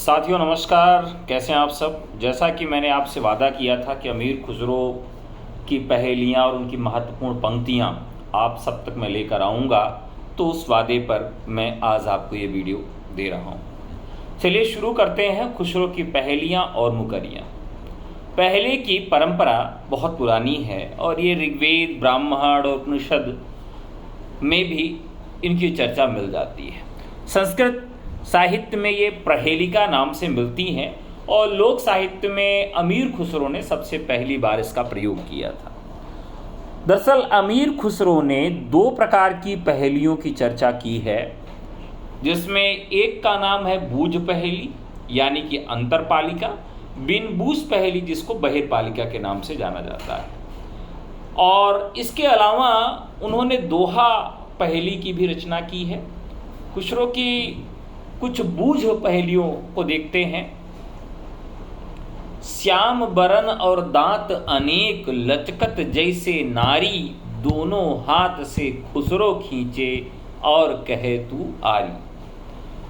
साथियों नमस्कार, कैसे हैं आप सब। जैसा कि मैंने आपसे वादा किया था कि अमीर खुसरो की पहेलियाँ और उनकी महत्वपूर्ण पंक्तियाँ आप सब तक मैं लेकर आऊँगा, तो उस वादे पर मैं आज आपको ये वीडियो दे रहा हूँ। चलिए शुरू करते हैं खुसरो की पहेलियाँ और मुकरियाँ। पहले की परंपरा बहुत पुरानी है और ये ऋग्वेद, ब्राह्मण और उपनिषद में भी इनकी चर्चा मिल जाती है। संस्कृत साहित्य में ये प्रहेलिका नाम से मिलती हैं और लोक साहित्य में अमीर खुसरो ने सबसे पहली बार इसका प्रयोग किया था। दरअसल अमीर खुसरो ने दो प्रकार की पहेलियों की चर्चा की है, जिसमें एक का नाम है बूझ पहेली यानी कि अंतरपालिका, बिन बूझ पहेली जिसको बहिर्पालिका के नाम से जाना जाता है। और इसके अलावा उन्होंने दोहा पहेली की भी रचना की है। खुसरो की कुछ बूझ पहेलियों को देखते हैं। श्याम बरन और दांत अनेक, लचकत जैसे नारी, दोनों हाथ से खुसरो खींचे और कहे तू आरी।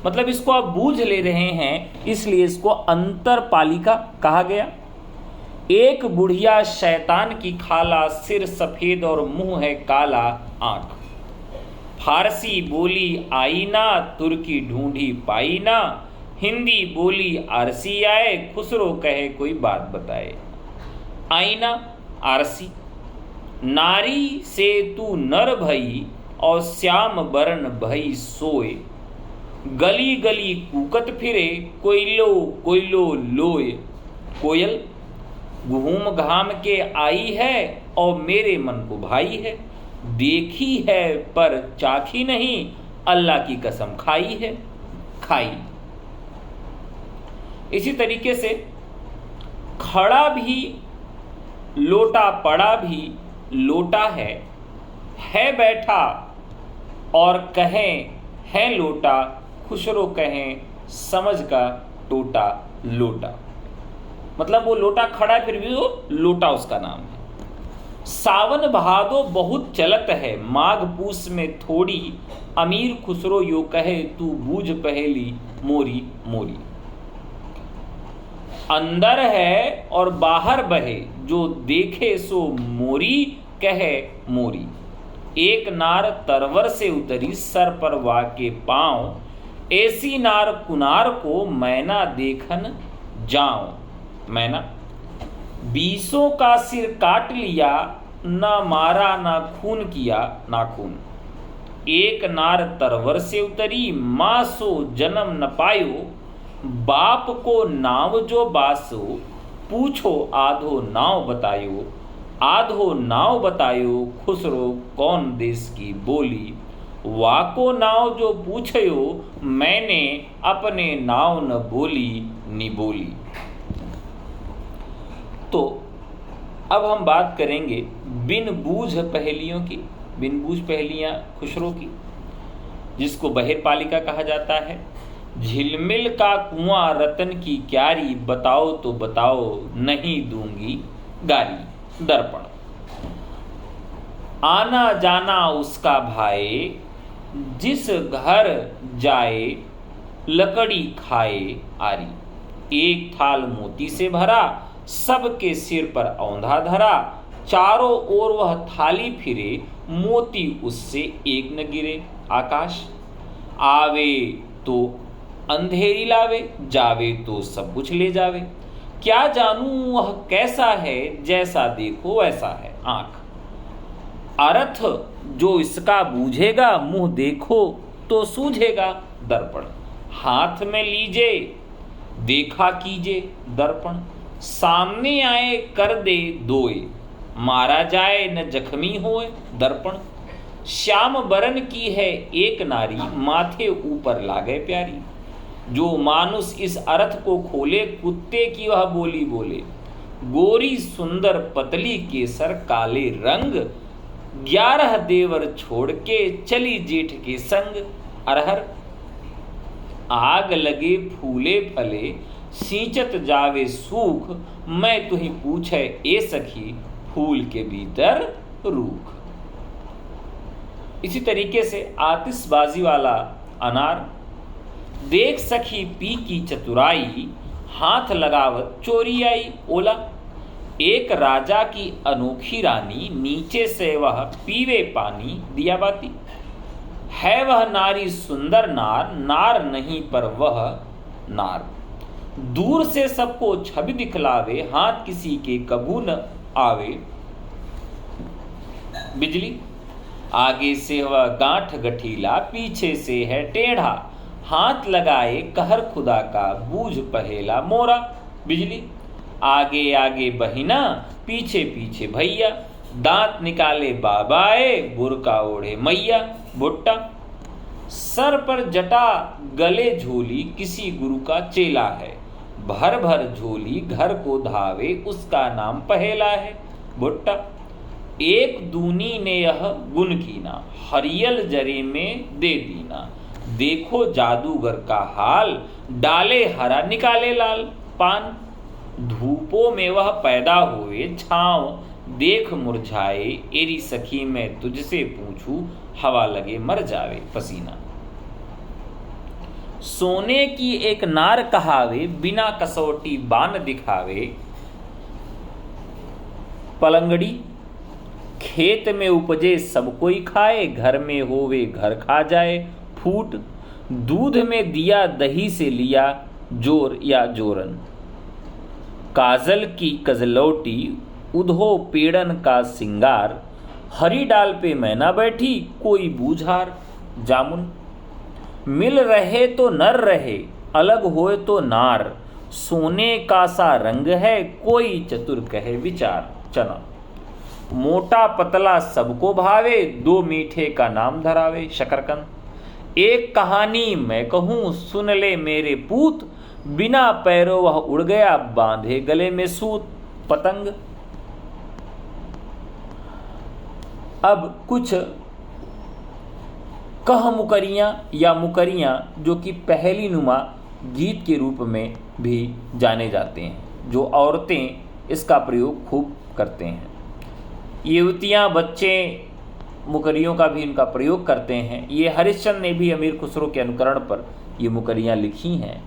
मतलब इसको आप बूझ ले रहे हैं, इसलिए इसको अंतरपालिका कहा गया। एक बुढ़िया शैतान की खाला, सिर सफेद और मुंह है काला आंख। फारसी बोली आईना, तुर्की ढूंढी पाईना, हिंदी बोली आरसी आए, खुसरो कहे कोई बात बताए। आईना आरसी, नारी से तू नर भई और श्याम बरन भई सोए, गली गली कूकत फिरे, कोयलो कोयलो लोए। कोयल घूम घाम के आई है और मेरे मन को भाई है, देखी है पर चाखी नहीं, अल्लाह की कसम खाई है खाई। इसी तरीके से खड़ा भी लोटा, पड़ा भी लोटा है बैठा और कहें है लोटा, खुसरो कहें समझ का टोटा लोटा। मतलब वो लोटा खड़ा है फिर भी वो लोटा उसका नाम है। सावन भादो बहुत चलत है, माघ पूस में थोड़ी, अमीर खुसरो यो कहे तू बूझ पहेली मोरी मोरी। अंदर है और बाहर बहे, जो देखे सो मोरी कहे मोरी। एक नार तरवर से उतरी, सर पर वाके पांव, ऐसी नार कुनार को मैना देखन जाऊं। मैना बीसों का सिर काट लिया, ना मारा ना खून किया नाखून। एक नार तरवर से उतरी, माँ सो जन्म न पायो, बाप को नाव जो बासो, पूछो आधो नाव बतायो। आधो नाव बतायो, खुसरो कौन देश की बोली, वाको नाव जो पूछयो, मैंने अपने नाव न बोली नि बोली। तो अब हम बात करेंगे बिन बूझ पहेलियों की। बिन बूझ पहेलियाँ खुसरो की, जिसको बहिर्पालिका कहा जाता है। झिलमिल का कुआं रतन की क्यारी, बताओ तो बताओ नहीं दूंगी गारी। दर्पण आना जाना उसका भाई, जिस घर जाए लकड़ी खाए आरी। एक थाल मोती से भरा, सबके सिर पर औंधा धरा, चारों ओर वह थाली फिरे, मोती उससे एक न गिरे। आकाश आवे तो अंधेरी लावे, जावे तो सब कुछ ले जावे। क्या जानूं वह कैसा है, जैसा देखो वैसा है। आंख अर्थ जो इसका बूझेगा, मुंह देखो तो सूझेगा। दर्पण हाथ में लीजे, देखा कीजे। दर्पण सामने आए कर दे दोए, मारा जाए न जख्मी होए। दर्पण श्याम बरन की है एक नारी, माथे ऊपर लागे प्यारी। जो मानुष इस अर्थ को खोले, कुत्ते की वह बोली बोले। गोरी सुंदर पतली केसर काले रंग, 11 देवर छोड़ के चली जेठ के संग। अरहर आग लगे फूले फले, सींचत जावे सूख, मैं तुही पूछे ए सखी, फूल के भीतर रूख। इसी तरीके से आतिशबाजी वाला अनार, देख सखी पी की चतुराई, हाथ लगावत चोरी आई। ओला, एक राजा की अनोखी रानी, नीचे से वह पीवे पानी दिया बाती। है वह नारी सुंदर नार, नार नहीं पर वह नार। दूर से सबको छवि दिखलावे, हाथ किसी के कबू न आवे। बिजली, आगे से वह गांठ गठीला, पीछे से है टेढ़ा। हाथ लगाए कहर खुदा का, बूझ पहेला मोरा। बिजली, आगे आगे बहिना, पीछे पीछे भैया। दांत निकाले बाबाए, बुरका ओढ़े मैया। भुट्टा, सर पर जटा गले झोली, किसी गुरु का चेला है। भर भर झोली घर को धावे, उसका नाम पहेला है। भुट्टा, एक दूनी ने यह गुण कीना, हरियल जरे में दे दीना। देखो जादूगर का हाल, डाले हरा निकाले लाल। पान, धूपों में वह पैदा हुए, छांव देख मुरझाए। एरी सखी मैं तुझसे पूछूं, हवा लगे मर जावे। पसीना, सोने की एक नार कहावे, बिना कसौटी बान दिखावे। पलंगड़ी, खेत में उपजे सब कोई खाए, घर में होवे घर खा जाए। फूट, दूध में दिया दही से लिया, जोर या जोरन। काजल की कजलौटी, उधो पेड़न का सिंगार। हरी डाल पे मैना बैठी, कोई बूझार। जामुन, मिल रहे तो नर रहे, अलग होए तो नार। सोने का सा रंग है, कोई चतुर कहे विचार। चना, मोटा पतला सबको भावे, दो मीठे का नाम धरावे। शकरकंद, एक कहानी मैं कहूं, सुन ले मेरे पूत। बिना पैरों वह उड़ गया, बांधे गले में सूत। पतंग, अब कुछ कह मुकरियां या मुकरियां, जो कि पहेली नुमा गीत के रूप में भी जाने जाते हैं, जो औरतें इसका प्रयोग खूब करते हैं। युवतियां, बच्चे मुकरियों का भी इनका प्रयोग करते हैं। ये हरिश्चंद्र ने भी अमीर खुसरो के अनुकरण पर ये मुकरियां लिखी हैं।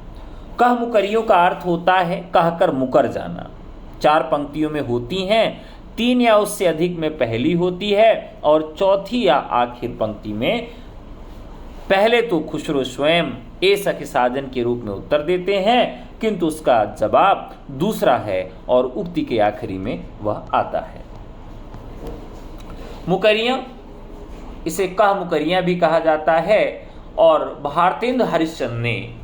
कह मुकरियों का अर्थ होता है कहकर मुकर जाना। 4 पंक्तियों में होती हैं, 3 या उससे अधिक में पहली होती है, और चौथी या आखिर पंक्ति में पहले तो खुसरो स्वयं ए सखी साजन के रूप में उत्तर देते हैं, किंतु उसका जवाब दूसरा है और उक्ति के आखिरी में वह आता है। मुकरियां, इसे कह मुकरियां भी कहा जाता है, और भारतेंद्र हरिश्चंद्र ने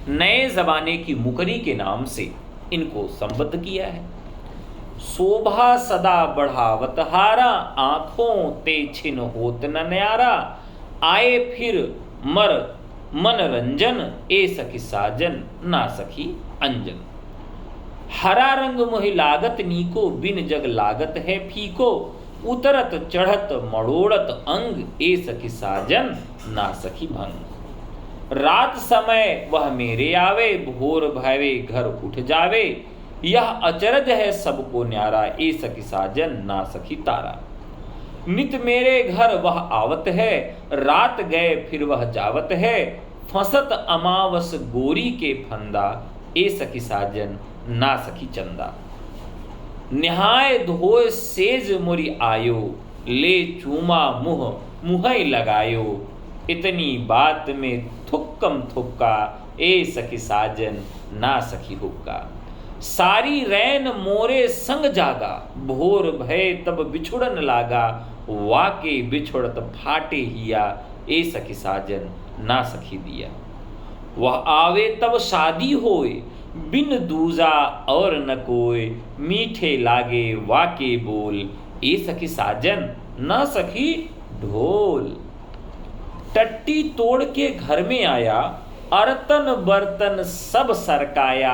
नए जमाने की मुकरी के नाम से इनको संबद्ध किया है। शोभा सदा बढ़ावत हारा, आंखों ते छिन होत न न्यारा। आए फिर मर मनरंजन, ए सखी साजन ना सखी अंजन। हरा रंग मोहि लागत नीको, बिन जग लागत है फीको। उतरत चढ़त मड़ोड़त अंग, ए सखी साजन ना सखी भंग। रात समय वह मेरे आवे, भोर भयवे घर उठ जावे। यह अचरज है सबको न्यारा, ए सखी साजन ना सखी तारा। नित मेरे घर वह आवत है, रात गए फिर वह जावत है। फंसत अमावस गोरी के फंदा, ए सखी साजन ना सखी चंदा। निहाय धोय सेज मुरी आयो, ले चूमा मुह मुहै लगायो। इतनी बात में थुक्कम थुक्का, ए सखी साजन ना सखी हुक्का। सारी रैन मोरे संग जागा, भोर भय तब बिछुड़न लागा। वाके बिछुड़त फाटे हिया, ए सखी साजन ना सखी दिया। वह आवे तब शादी होए, बिन दूजा और न कोय। मीठे लागे वाके बोल, ए सखी साजन ना सखी ढोल। टट्टी तोड़ के घर में आया, अरतन बर्तन सब सरकाया।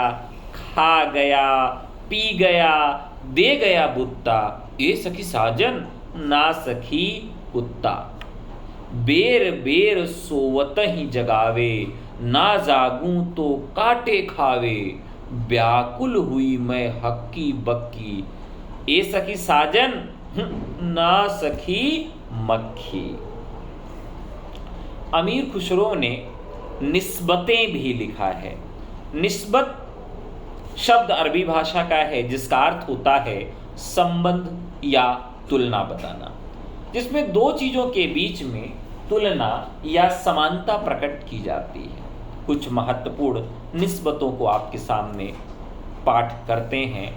खा गया पी गया दे गया बुत्ता, ए सखी साजन ना सखी कुत्ता। बेर बेर सोवत ही जगावे, ना जागूं तो काटे खावे। व्याकुल हुई मैं हक्की बक्की, ए सखी साजन ना सखी मक्खी। अमीर खुसरो ने निस्बतें भी लिखा है। निस्बत शब्द अरबी भाषा का है जिसका अर्थ होता है संबंध या तुलना बताना, जिसमें दो चीजों के बीच में तुलना या समानता प्रकट की जाती है। कुछ महत्वपूर्ण निस्बतों को आपके सामने पाठ करते हैं।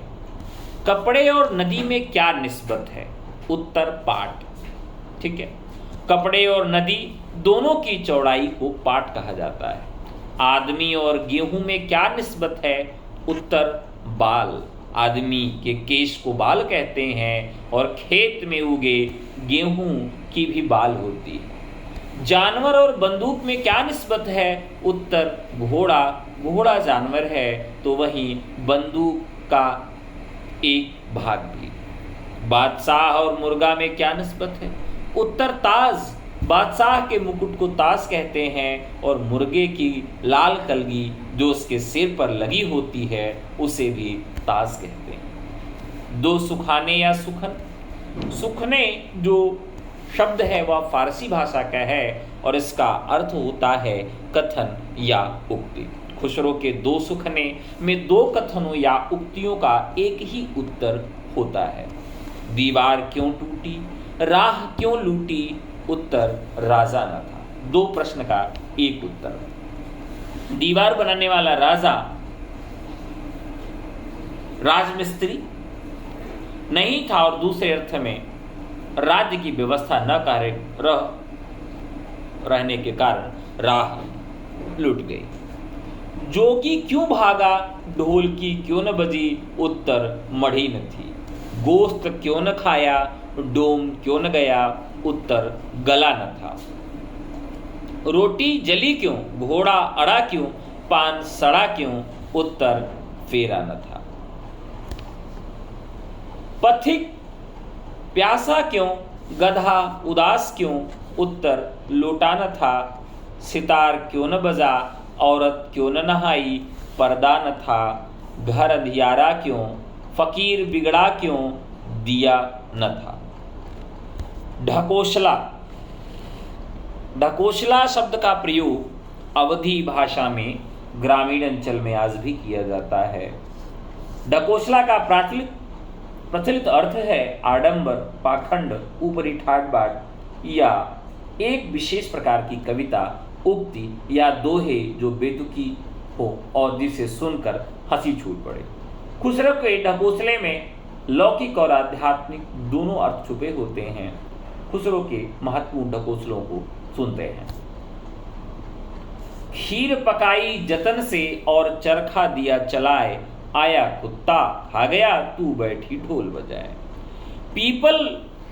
कपड़े और नदी में क्या निस्बत है? उत्तर पाट। ठीक है, कपड़े और नदी दोनों की चौड़ाई को पाट कहा जाता है। आदमी और गेहूं में क्या निस्बत है? उत्तर बाल। आदमी के केश को बाल कहते हैं और खेत में उगे गेहूं की भी बाल होती है। जानवर और बंदूक में क्या निस्बत है? उत्तर घोड़ा। घोड़ा जानवर है तो वहीं बंदूक का एक भाग भी। बादशाह और मुर्गा में क्या निस्बत है? उत्तर ताज। बादशाह के मुकुट को ताज कहते हैं और मुर्गे की लाल कलगी जो उसके सिर पर लगी होती है उसे भी ताज कहते हैं। दो सुखाने या सुखन। सुखने जो शब्द है वह फारसी भाषा का है और इसका अर्थ होता है कथन या उक्ति। खुसरो के दो सुखने में दो कथनों या उक्तियों का एक ही उत्तर होता है। दीवार क्यों टूटी, राह क्यों लूटी? उत्तर राजा न था। दो प्रश्न का एक उत्तर। दीवार बनाने वाला राजा राजमिस्त्री नहीं था और दूसरे अर्थ में राज्य की व्यवस्था न कार्य रहने के कारण राह लूट गई। जोगी क्यों भागा, ढोलकी क्यों न बजी? उत्तर मढ़ी न थी। गोश्त क्यों न खाया, डोम क्यों न गया? उत्तर गला न था। रोटी जली क्यों, घोड़ा अड़ा क्यों, पान सड़ा क्यों? उत्तर फेरा न था। पथिक प्यासा क्यों, गधा उदास क्यों? उत्तर लोटा न था। सितार क्यों न बजा, औरत क्यों न नहाई? पर्दा न था। घर अंधियारा क्यों, फकीर बिगड़ा क्यों? दिया न था। ढकोसला। ढकोसला शब्द का प्रयोग अवधी भाषा में ग्रामीण अंचल में आज भी किया जाता है। ढकोसला का प्रचलित अर्थ है आडंबर, पाखंड, ऊपरी ठाट बाट या एक विशेष प्रकार की कविता, उक्ति या दोहे जो बेतुकी हो और जिसे सुनकर हंसी छूट पड़े। खुसरो के ढकोसले में लौकिक और आध्यात्मिक दोनों अर्थ छुपे होते हैं। खुसरो के महत्वपूर्ण ढकोसलों को सुनते हैं। खीर पकाई जतन से और चरखा दिया चलाए, आया कुत्ता खा गया तू बैठी ढोल बजाए। पीपल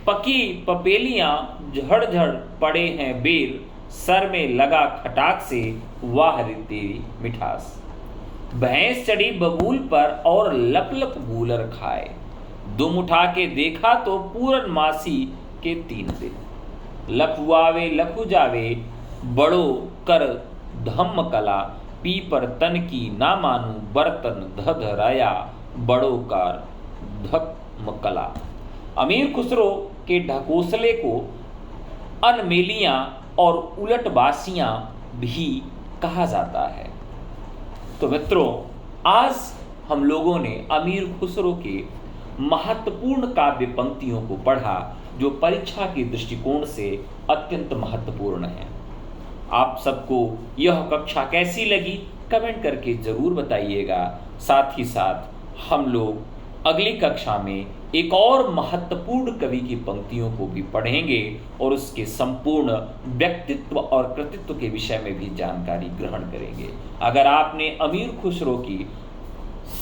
पकी पपेलियां झड़ पड़े हैं बेर, सर में लगा खटाक से वाह रे तेरी मिठास। भैंस चढ़ी बबूल पर और लप लप गूलर खाए, दुम उठा के देखा तो पूरन मासी के 3 दिन। लखुआवे लखु जावे बड़ो कर धम्म कला, पीपर तन की ना मानू बर्तन धधराया, बड़ो कार धम्म कला। अमीर खुसरो के ढकोसले को अनमेलियां और उलटबासियां भी कहा जाता है। तो मित्रों, आज हम लोगों ने अमीर खुसरो के महत्वपूर्ण काव्य पंक्तियों को पढ़ा जो परीक्षा के दृष्टिकोण से अत्यंत महत्वपूर्ण है। आप सबको यह कक्षा कैसी लगी कमेंट करके जरूर बताइएगा। साथ ही साथ हम लोग अगली कक्षा में एक और महत्वपूर्ण कवि की पंक्तियों को भी पढ़ेंगे और उसके संपूर्ण व्यक्तित्व और कृतित्व के विषय में भी जानकारी ग्रहण करेंगे। अगर आपने अमीर खुसरो की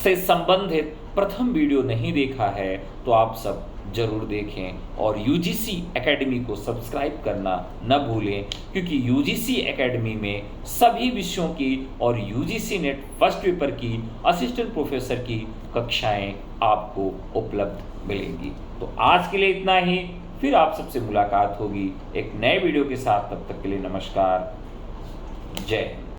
से संबंधित प्रथम वीडियो नहीं देखा है तो आप सब जरूर देखें और यूजीसी एकेडमी को सब्सक्राइब करना न भूलें, क्योंकि यूजीसी एकेडमी में सभी विषयों की और यूजीसी नेट फर्स्ट पेपर की असिस्टेंट प्रोफेसर की कक्षाएं आपको उपलब्ध मिलेंगी। तो आज के लिए इतना ही, फिर आप सबसे मुलाकात होगी एक नए वीडियो के साथ। तब तक के लिए नमस्कार, जय हिंद।